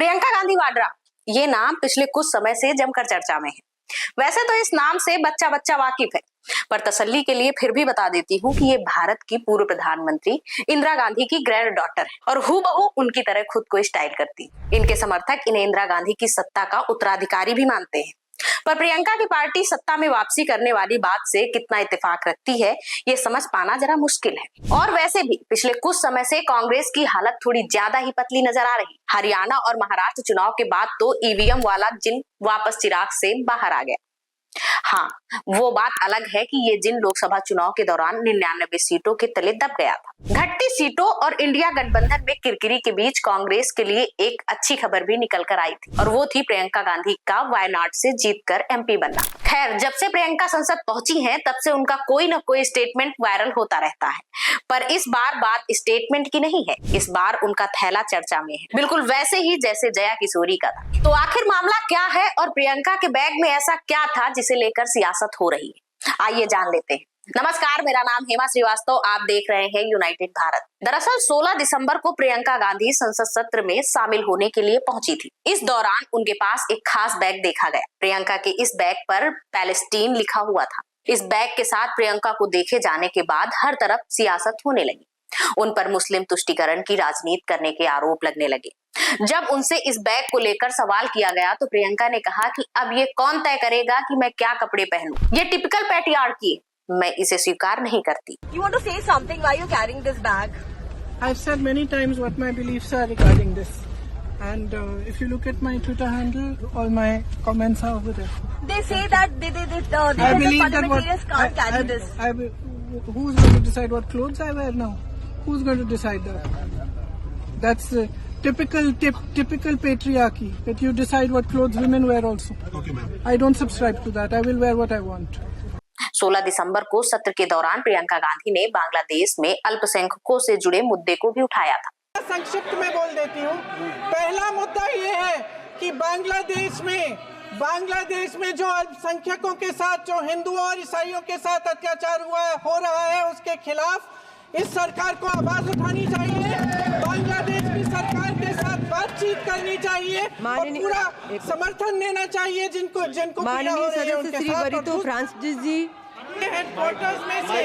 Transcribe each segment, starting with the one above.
प्रियंका गांधी वाड्रा, ये नाम पिछले कुछ समय से जमकर चर्चा में है। वैसे तो इस नाम से बच्चा बच्चा वाकिफ है, पर तसल्ली के लिए फिर भी बता देती हूँ कि ये भारत की पूर्व प्रधानमंत्री इंदिरा गांधी की ग्रैंड डॉटर है और हूबहू उनकी तरह खुद को स्टाइल करती है। इनके समर्थक इन्हें इंदिरा गांधी की सत्ता का उत्तराधिकारी भी मानते हैं, पर प्रियंका की पार्टी सत्ता में वापसी करने वाली बात से कितना इत्तेफाक रखती है, ये समझ पाना जरा मुश्किल है। और वैसे भी पिछले कुछ समय से कांग्रेस की हालत थोड़ी ज्यादा ही पतली नजर आ रही। हरियाणा और महाराष्ट्र चुनाव के बाद तो ईवीएम वाला जिन वापस चिराग से बाहर आ गया। हाँ, वो बात अलग है कि ये जिन लोकसभा चुनाव के दौरान 99 सीटों के तले दब गया था। घटती सीटों और इंडिया गठबंधन में किरकिरी के बीच कांग्रेस के लिए एक अच्छी खबर भी निकल कर आई थी और वो थी प्रियंका गांधी का वायनाड से जीतकर एमपी बनना। खैर, जब से प्रियंका संसद पहुंची हैं, तब से उनका कोई न कोई स्टेटमेंट वायरल होता रहता है, पर इस बार बात स्टेटमेंट की नहीं है, इस बार उनका थैला चर्चा में है, बिल्कुल वैसे ही जैसे जया किशोरी का था। तो आखिर मामला क्या है और प्रियंका के बैग में ऐसा क्या था जिसे लेकर सियासत हो रही है, आइए जान लेते हैं। नमस्कार, मेरा नाम हेमा श्रीवास्तव, आप देख रहे हैं यूनाइटेड भारत। दरअसल 16 दिसंबर को प्रियंका गांधी संसद सत्र में शामिल होने के लिए पहुंची थी। इस दौरान उनके पास एक खास बैग देखा गया। प्रियंका के इस बैग पर पैलेस्टीन लिखा हुआ था। इस बैग के साथ प्रियंका को देखे जाने के बाद हर तरफ सियासत होने लगी। उन पर मुस्लिम तुष्टीकरण की राजनीति करने के आरोप लगने लगे। जब उनसे इस बैग को लेकर सवाल किया गया तो प्रियंका ने कहा कि अब ये कौन तय करेगा कि मैं क्या कपड़े पहनूं? ये टिपिकल पैट्रियार्की है, मैं इसे स्वीकार नहीं करती। You want to say something why you're carrying this bag? I've said many times what my beliefs are regarding this, and if you look at my Twitter handle, all my comments are over there. They say that they I the believe that parliamentarians can't carry this. Who's going to decide what clothes I wear now? Who's going to decide that? That's typical patriarchy, that you decide what clothes women wear also. Okay, ma'am. I don't subscribe to that. I will wear what I want. 16 दिसंबर को सत्र के दौरान प्रियंका गांधी ने बांग्लादेश में अल्पसंख्यकों से जुड़े मुद्दे को भी उठाया था। संक्षिप्त में बोल देती हूँ। पहला मुद्दा ये है कि बांग्लादेश में जो अल्पसंख्यकों के साथ, जो हिंदुओं और ईसाइयों के साथ अत्याचार हो रहा है, उसके खिलाफ इस सरकार को आवाज उठानी चाहिए। बांग्लादेश की सरकार के साथ बातचीत करनी चाहिए और पूरा समर्थन देना चाहिए जिनको माननीय सदस्य श्री वरितो फ्रांसिस जी हेडक्वार्टर्स में से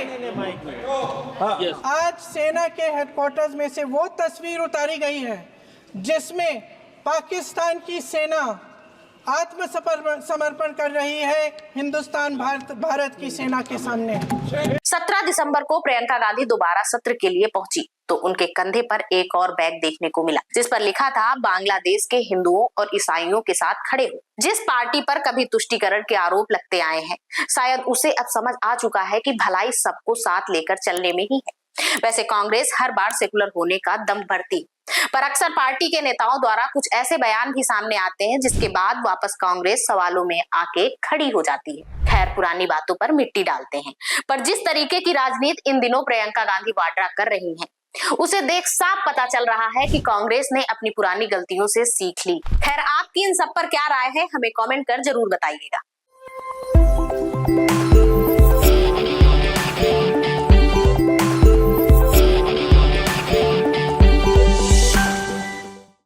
आज सेना के हेडक्वार्टर्स में से वो तस्वीर उतारी गई है जिसमें पाकिस्तान की सेना आत्मसमर्पण कर रही है हिंदुस्तान भारत की सेना के सामने। 17 दिसंबर को प्रियंका गांधी दोबारा सत्र के लिए पहुंची तो उनके कंधे पर एक और बैग देखने को मिला, जिस पर लिखा था बांग्लादेश के हिंदुओं और ईसाइयों के साथ खड़े हो। जिस पार्टी पर कभी तुष्टीकरण के आरोप लगते आए हैं, शायद उसे अब समझ आ चुका है कि भलाई सबको साथ लेकर चलने में ही है। वैसे कांग्रेस हर बार सेकुलर होने का दम भरती, पर अक्सर पार्टी के नेताओं द्वारा कुछ ऐसे बयान भी सामने आते हैं जिसके बाद वापस कांग्रेस सवालों में आके खड़ी हो जाती है। खैर, पुरानी बातों पर मिट्टी डालते हैं, पर जिस तरीके की राजनीति इन दिनों प्रियंका गांधी वाड्रा कर रही हैं, उसे देख साफ पता चल रहा है कि कांग्रेस ने अपनी पुरानी गलतियों से सीख ली। खैर, आपकी इन सब पर क्या राय है, हमें कमेंट कर जरूर बताइएगा।